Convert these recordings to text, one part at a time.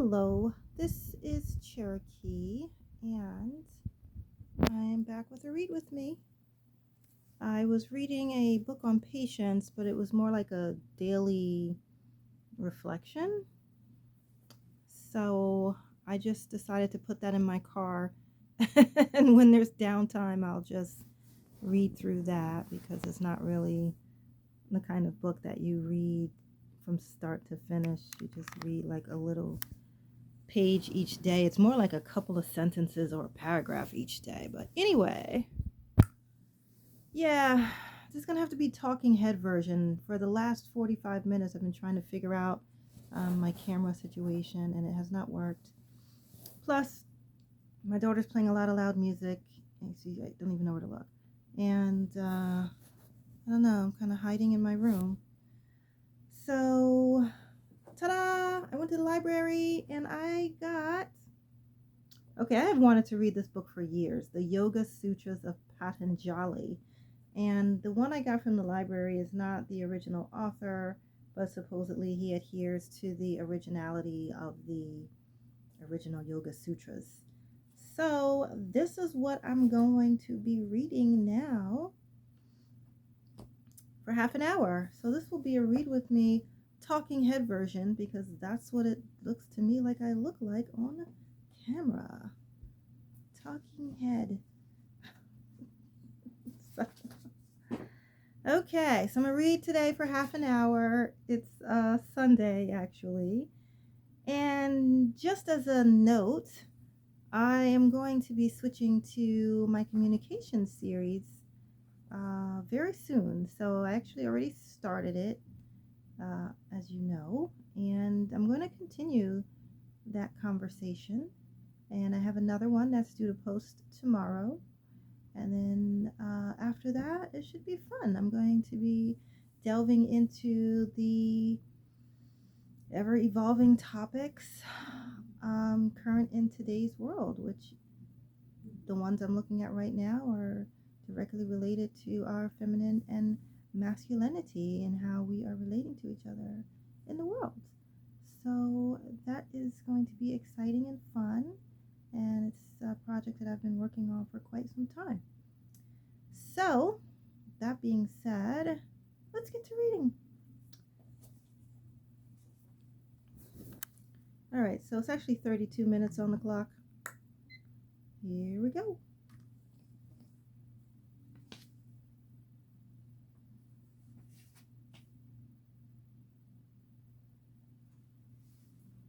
Hello, this is Cherokee, and I am back with a read with me. I was reading a book on patience, but it was more like a daily reflection. So I just decided to put that in my car, and when there's downtime, I'll just read through that because it's not really the kind of book that you read from start to finish. You just read like a little page each day. It's more like a couple of sentences or a paragraph each day. But anyway, yeah, this is going to have to be talking head version. For the last 45 minutes, I've been trying to figure out my camera situation, and it has not worked. Plus, my daughter's playing a lot of loud music. And see, I don't even know where to look. And I don't know, I'm kind of hiding in my room. So, ta-da! I went to the library and I got... Okay, I have wanted to read this book for years, the Yoga Sutras of Patanjali. And the one I got from the library is not the original author, but supposedly he adheres to the originality of the original Yoga Sutras. So this is what I'm going to be reading now for half an hour. So this will be a read with me talking head version because that's what it looks to me like I look like on camera. Talking head. Okay, so I'm going to read today for half an hour. It's Sunday, actually. And just as a note, I am going to be switching to my communication series very soon. So I actually already started it, as you know, and I'm going to continue that conversation. And I have another one that's due to post tomorrow. And then after that, it should be fun. I'm going to be delving into the ever-evolving topics current in today's world, which the ones I'm looking at right now are directly related to our feminine and masculinity and how we are relating to each other in the world. So that is going to be exciting and fun. And it's a project that I've been working on for quite some time. So, that being said, let's get to reading. All right, so it's actually 32 minutes on the clock. Here we go.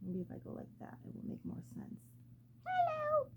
Maybe if I go like that, it will make more sense. Hello!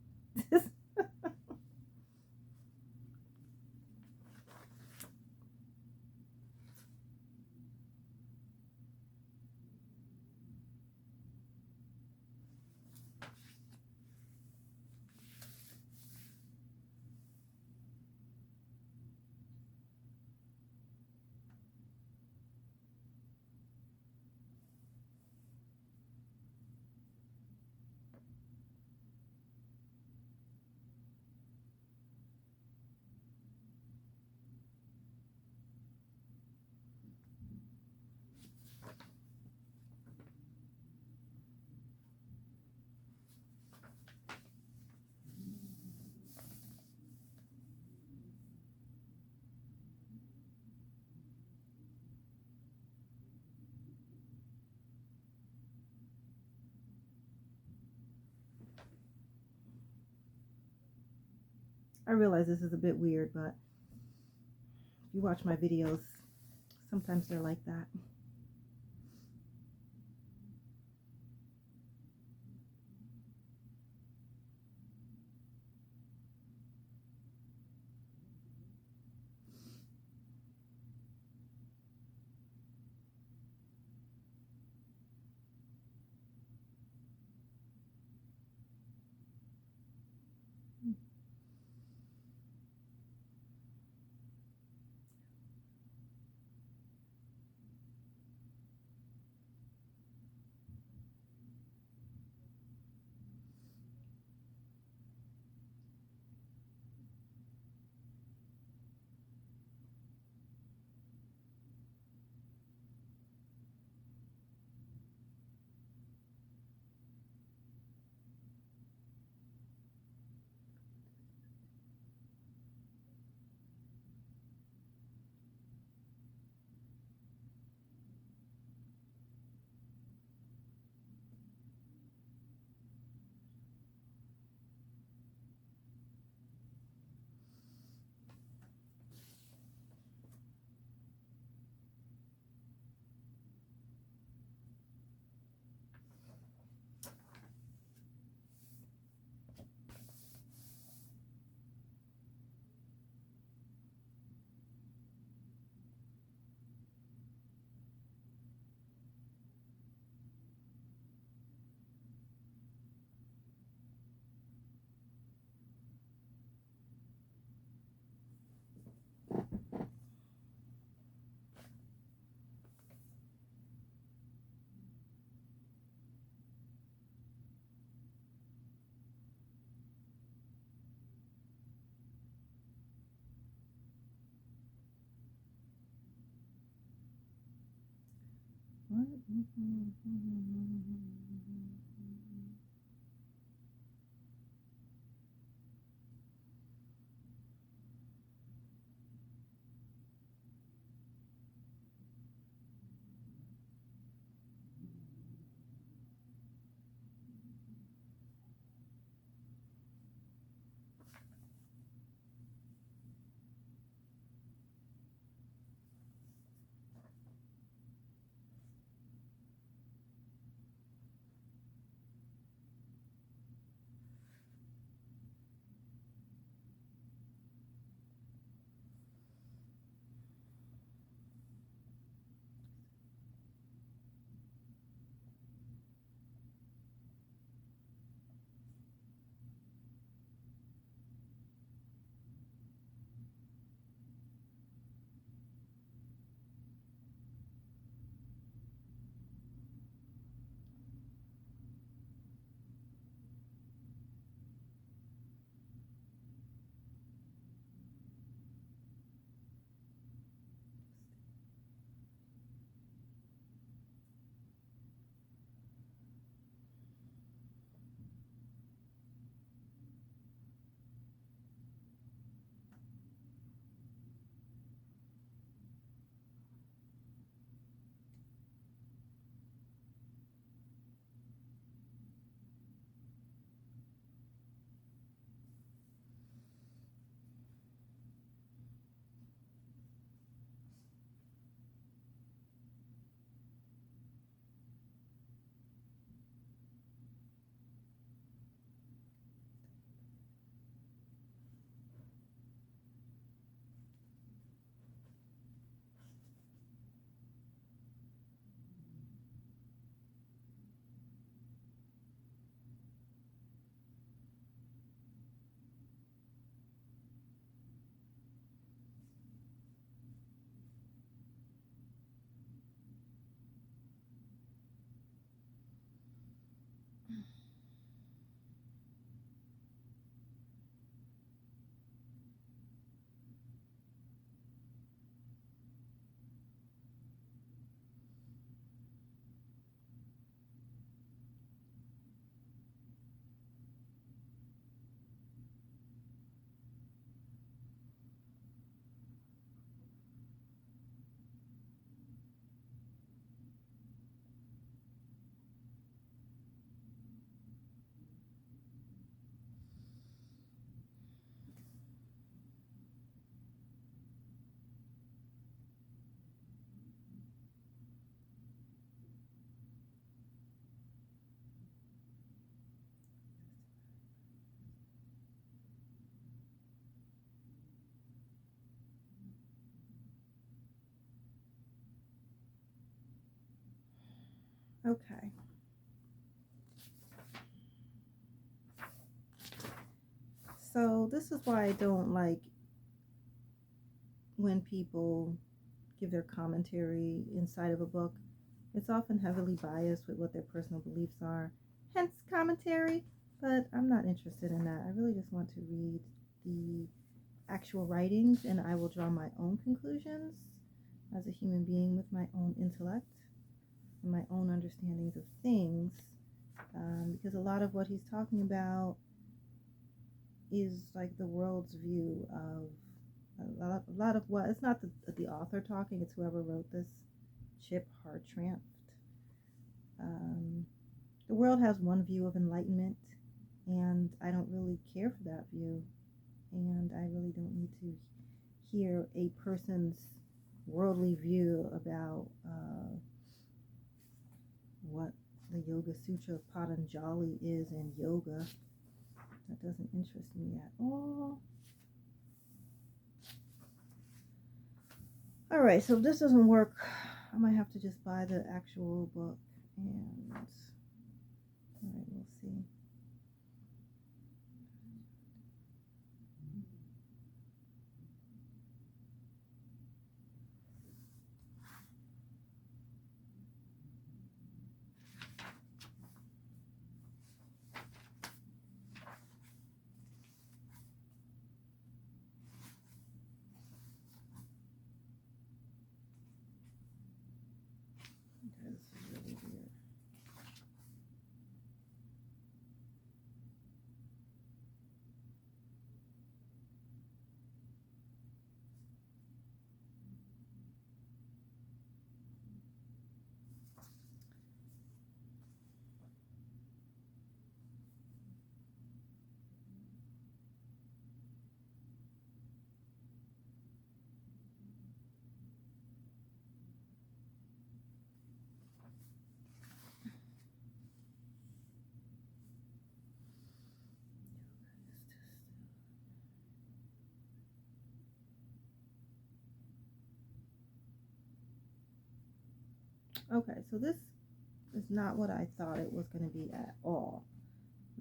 I realize this is a bit weird, but if you watch my videos, sometimes they're like that. What? Okay. So this is why I don't like when people give their commentary inside of a book. It's often heavily biased with what their personal beliefs are, hence commentary, but I'm not interested in that. I really just want to read the actual writings and I will draw my own conclusions as a human being with my own intellect and my own understandings of things, because a lot of what he's talking about is like the world's view of a lot of what it's not the author talking, it's whoever wrote this, Chip Hartranft. The world has one view of enlightenment and I don't really care for that view, and I really don't need to hear a person's worldly view about what the Yoga Sutra of Patanjali is in yoga. That doesn't interest me at all. Alright, so if this doesn't work, I might have to just buy the actual book and alright, we'll see. Because Okay, so this is not what I thought it was going to be at all.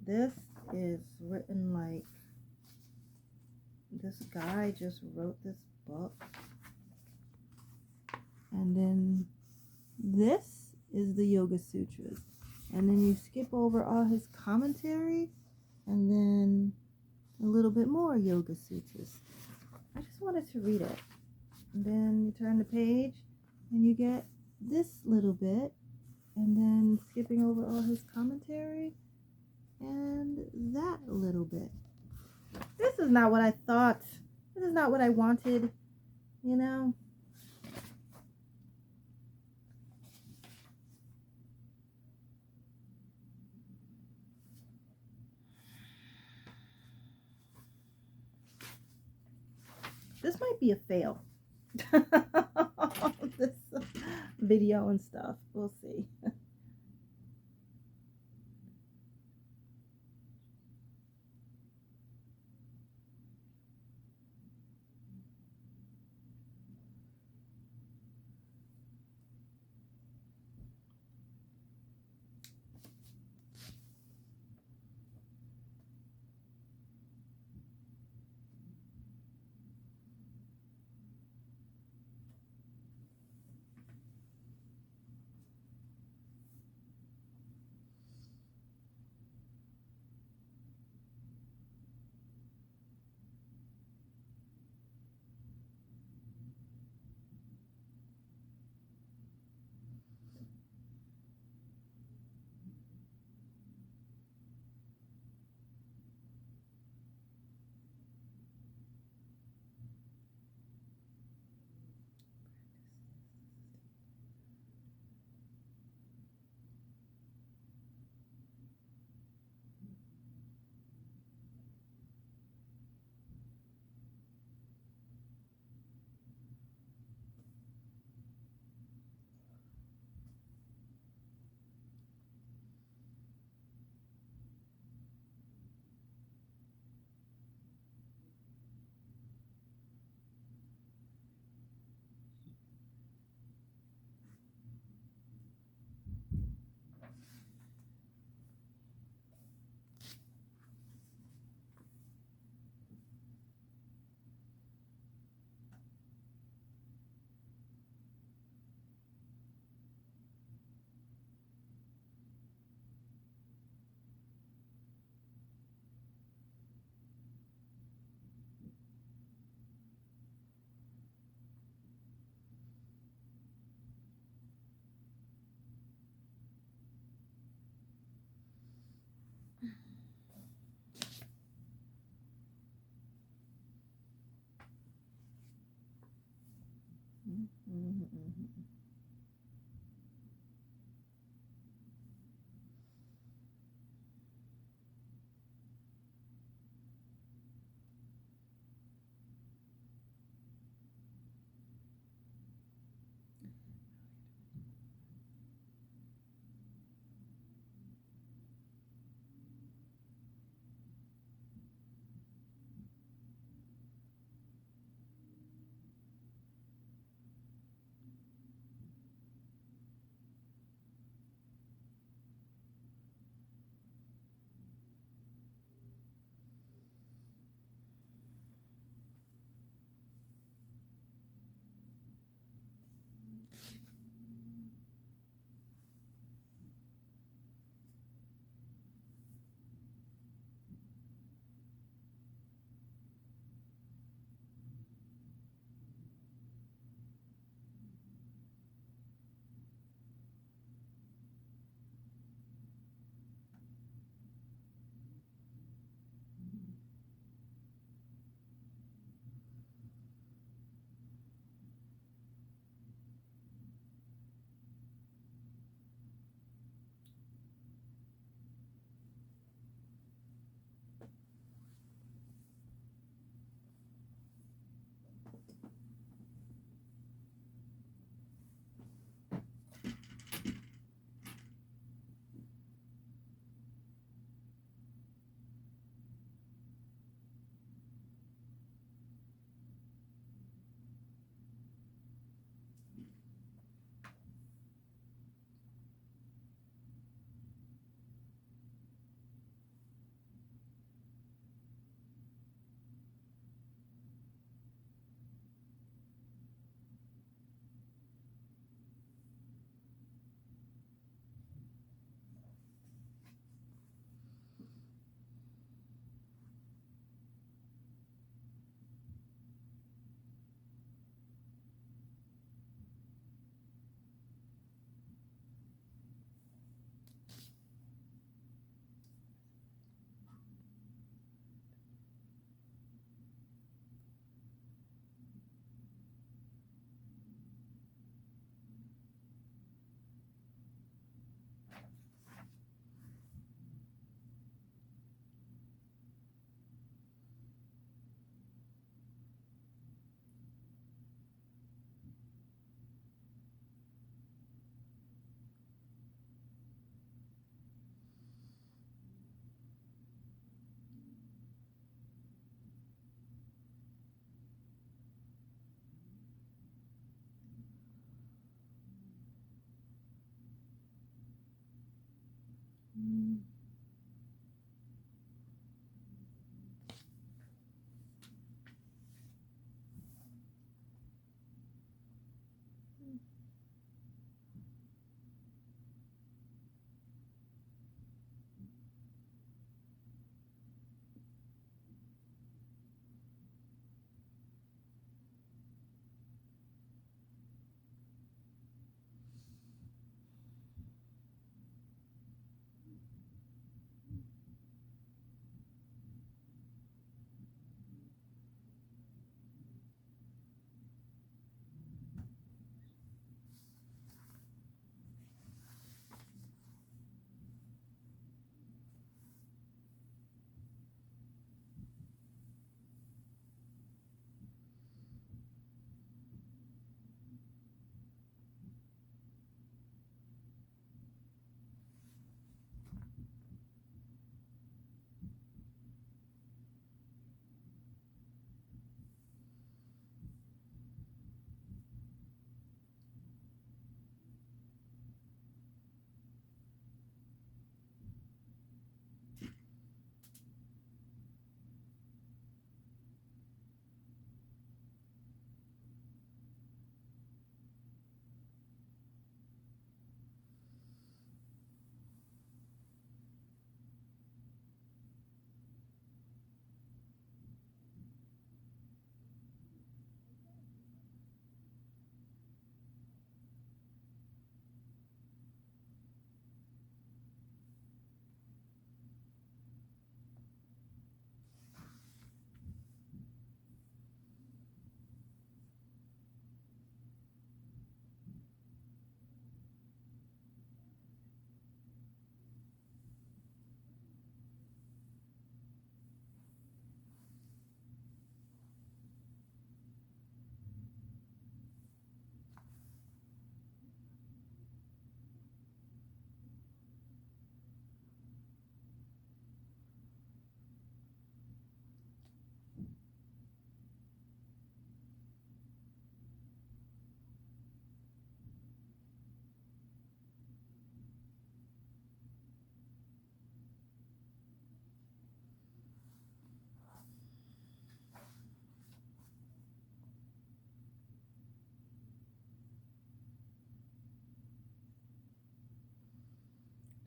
This is written like this guy just wrote this book. And then this is the Yoga Sutras. And then you skip over all his commentary and then a little bit more Yoga Sutras. I just wanted to read it. And then you turn the page and you get this little bit, and then skipping over all his commentary and that little bit. This is not what I thought. This is not what I wanted, you know? This might be a fail. This video and stuff. We'll see.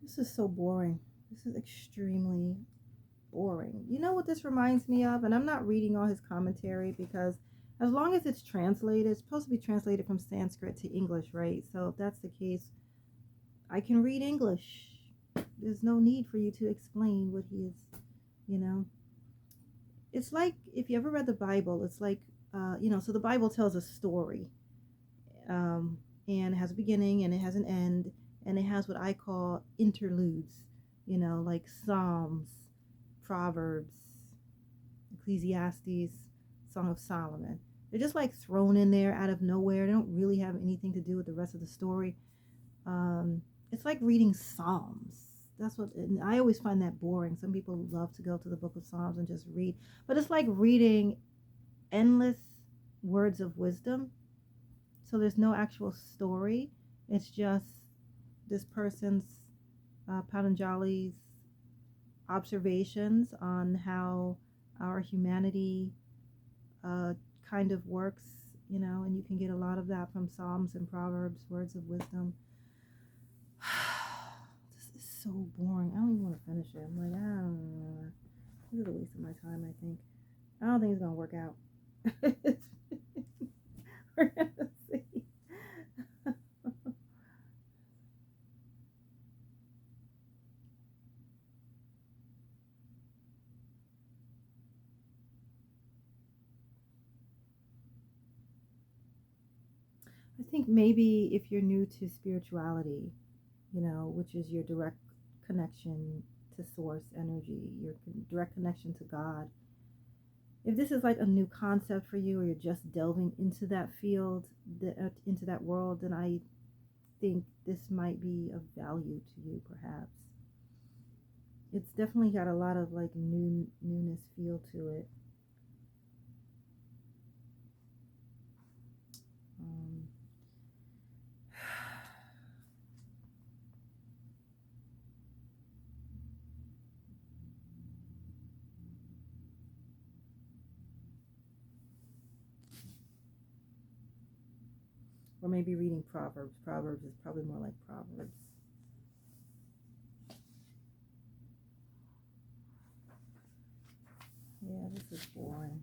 This is so boring. This is extremely boring. You know what this reminds me of? And I'm not reading all his commentary because as long as it's translated, it's supposed to be translated from Sanskrit to English, right? So if that's the case, I can read English. There's no need for you to explain what he is, you know. It's like if you ever read the Bible, it's like, so the Bible tells a story, um, and it has a beginning and it has an end, and it has what I call interludes, like Psalms, Proverbs, Ecclesiastes, Song of Solomon. They're just like thrown in there out of nowhere. They don't really have anything to do with the rest of the story. It's like reading Psalms. That's what, and I always find that boring. Some people love to go to the book of Psalms and just read, but it's like reading endless words of wisdom. So there's no actual story. It's just this person's, Patanjali's observations on how our humanity kind of works, and you can get a lot of that from Psalms and Proverbs, words of wisdom. This is so boring. I don't even want to finish it. I'm like, I don't know. This is a waste of my time, I think. I don't think it's going to work out. We're going to see. I think maybe if you're new to spirituality, which is your direct connection to source energy, your direct connection to God. If this is like a new concept for you, or you're just delving into that field, into that world, then I think this might be of value to you, perhaps. It's definitely got a lot of like newness feel to it. Or maybe reading Proverbs. Proverbs is probably more like Proverbs. Yeah, this is boring.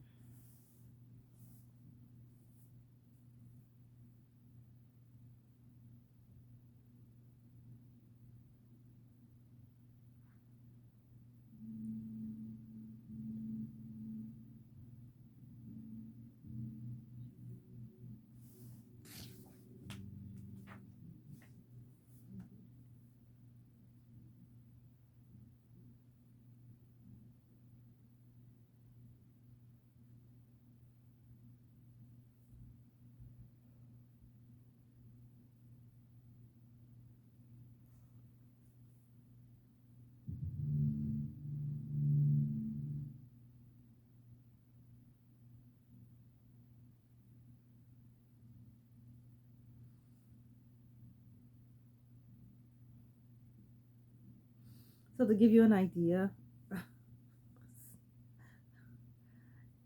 So to give you an idea,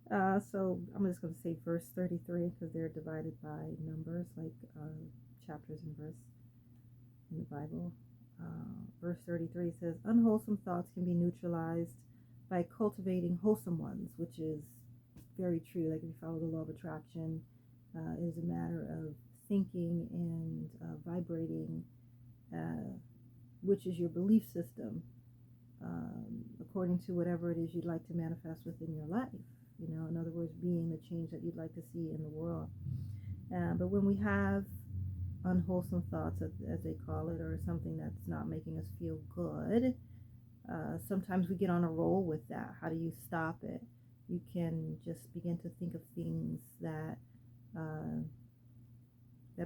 so I'm just going to say verse 33 because they're divided by numbers, like chapters and verse in the Bible. Verse 33 says, unwholesome thoughts can be neutralized by cultivating wholesome ones, which is very true. Like if you follow the law of attraction, it is a matter of thinking and vibrating, which is your belief system, according to whatever it is you'd like to manifest within your life. In other words, being the change that you'd like to see in the world. But when we have unwholesome thoughts, as they call it, or something that's not making us feel good, sometimes we get on a roll with that. How do you stop it? You can just begin to think of things that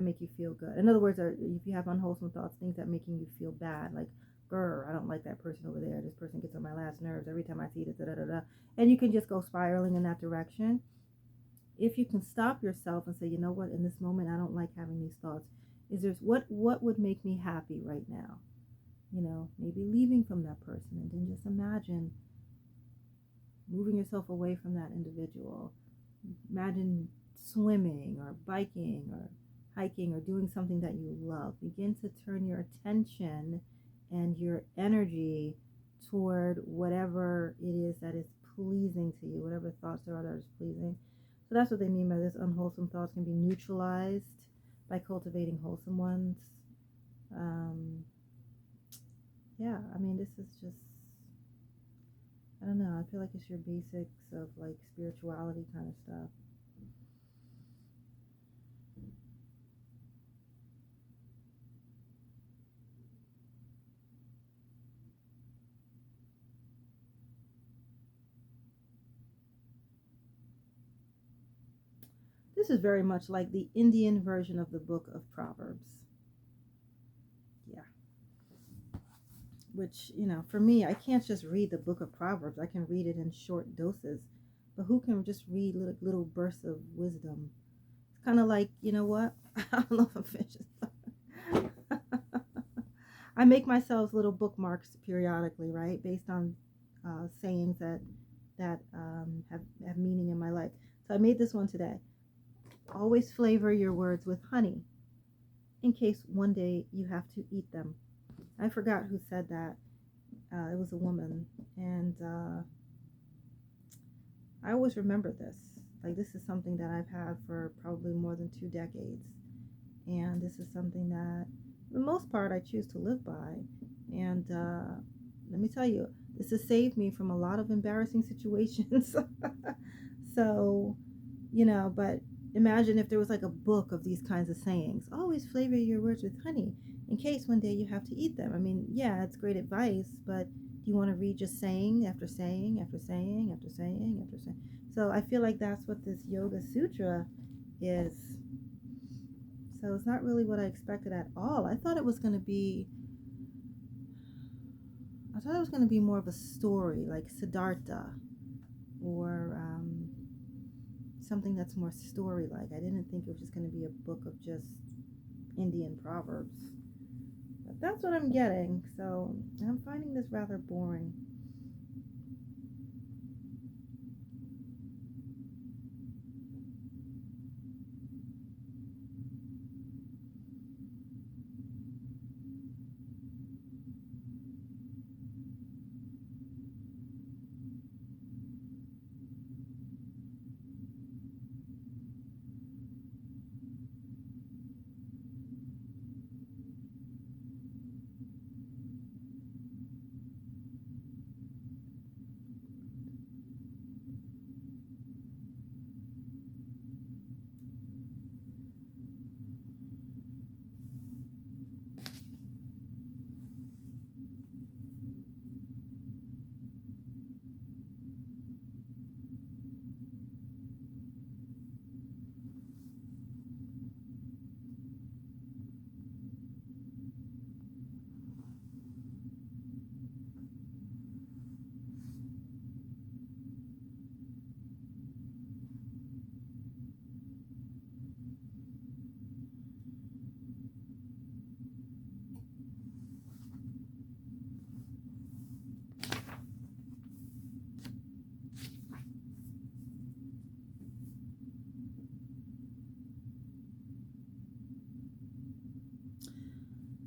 make you feel good. In other words, if you have unwholesome thoughts, things that making you feel bad, like, grr, I don't like that person over there. This person gets on my last nerves every time I see this, and you can just go spiraling in that direction. If you can stop yourself and say, you know what, in this moment, I don't like having these thoughts. Is there what would make me happy right now? Maybe leaving from that person, and then just imagine moving yourself away from that individual. Imagine swimming or biking or hiking or doing something that you love. Begin to turn your attention and your energy toward whatever it is that is pleasing to you, whatever thoughts there are that is pleasing. So that's what they mean by this. Unwholesome thoughts can be neutralized by cultivating wholesome ones. Yeah, I mean, this is just, I don't know, I feel like it's your basics of like spirituality kind of stuff. This is very much like the Indian version of the book of Proverbs. Yeah. Which, for me, I can't just read the book of Proverbs. I can read it in short doses. But who can just read little bursts of wisdom? It's kind of like, you know what? I don't know if I'm finished. I make myself little bookmarks periodically, right? Based on sayings that have meaning in my life. So I made this one today. Always flavor your words with honey in case one day you have to eat them. I forgot who said that. It was a woman. And I always remember this. Like, this is something that I've had for probably more than 2 decades. And this is something that, for the most part, I choose to live by. And let me tell you, this has saved me from a lot of embarrassing situations. So, but imagine if there was like a book of these kinds of sayings. Always flavor your words with honey in case one day you have to eat them. I mean, yeah, it's great advice, but do you want to read just saying after saying after saying after saying after saying? So I feel like that's what this Yoga Sutra is. So it's not really what I expected at all. I thought it was going to be more of a story, like Siddhartha, or something that's more story-like. I didn't think it was just going to be a book of just Indian proverbs. But that's what I'm getting, so I'm finding this rather boring.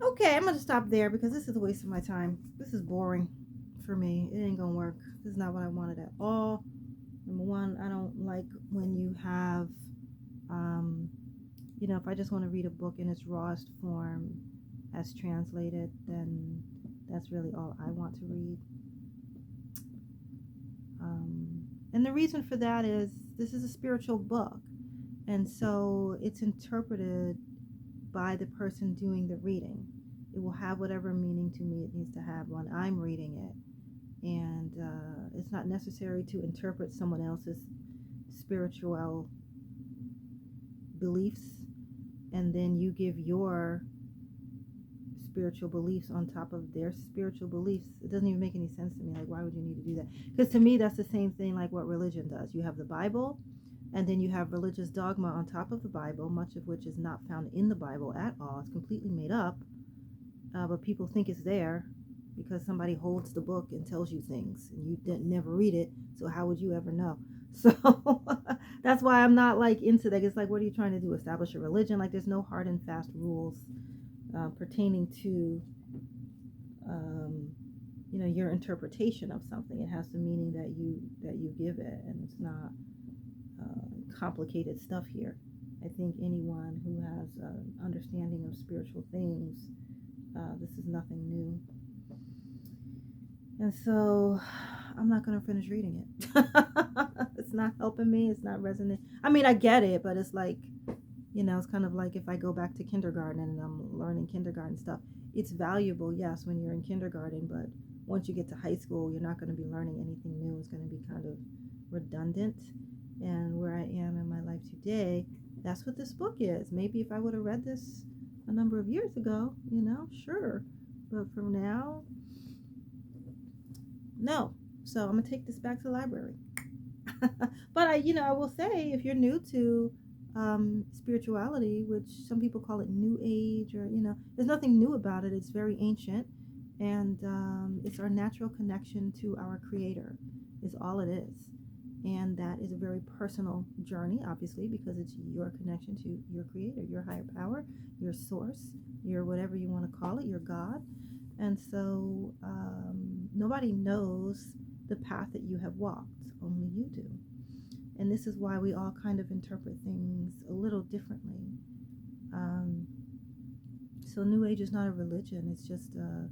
Okay, I'm going to stop there because this is a waste of my time. This is boring for me. It ain't going to work. This is not what I wanted at all. Number one, I don't like when you have, if I just want to read a book in its rawest form as translated, then that's really all I want to read. And the reason for that is this is a spiritual book. And so it's interpreted by the person doing the reading. It will have whatever meaning to me it needs to have when I'm reading it. And it's not necessary to interpret someone else's spiritual beliefs and then you give your spiritual beliefs on top of their spiritual beliefs. It doesn't even make any sense to me. Like, why would you need to do that? Because to me, that's the same thing like what religion does. You have the Bible, and then you have religious dogma on top of the Bible, much of which is not found in the Bible at all. It's completely made up, but people think it's there because somebody holds the book and tells you things, and you didn't never read it, so how would you ever know? So that's why I'm not like into that. It's like, what are you trying to do? Establish a religion? Like, there's no hard and fast rules pertaining to your interpretation of something. It has the meaning that you give it, and it's not complicated stuff here. I think anyone who has an understanding of spiritual things, this is nothing new. And so I'm not going to finish reading it. It's not helping me. It's not resonating. I mean, I get it, but it's like, it's kind of like if I go back to kindergarten and I'm learning kindergarten stuff. It's valuable, yes, when you're in kindergarten, but once you get to high school, you're not going to be learning anything new. It's going to be kind of redundant. And where I am in my life today, that's what this book is. Maybe if I would have read this a number of years ago, sure. But for now, no. So I'm going to take this back to the library. But I will say, if you're new to spirituality, which some people call it New Age, or there's nothing new about it. It's very ancient, and it's our natural connection to our Creator, is all it is. And that is a very personal journey, obviously, because it's your connection to your Creator, your higher power, your source, your whatever you want to call it, your God. And so nobody knows the path that you have walked, only you do. And this is why we all kind of interpret things a little differently. So New Age is not a religion. It's just a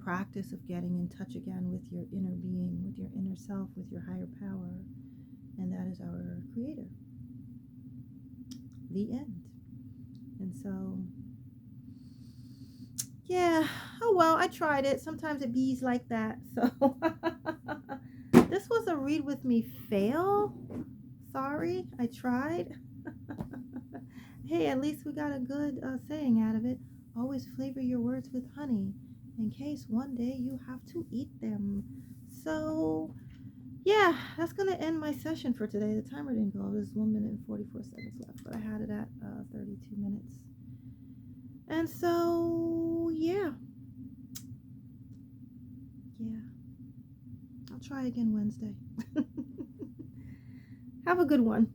practice of getting in touch again with your inner being, with your inner self, with your higher power. And that is our Creator. The end. And so, yeah. Oh, well, I tried it. Sometimes it bees like that. So this was a read with me fail. Sorry, I tried. Hey, at least we got a good saying out of it. Always flavor your words with honey, in case one day you have to eat them. So, yeah, that's going to end my session for today. The timer didn't go. There's 1 minute and 44 seconds left, but I had it at 32 minutes. And so, yeah. I'll try again Wednesday. Have a good one.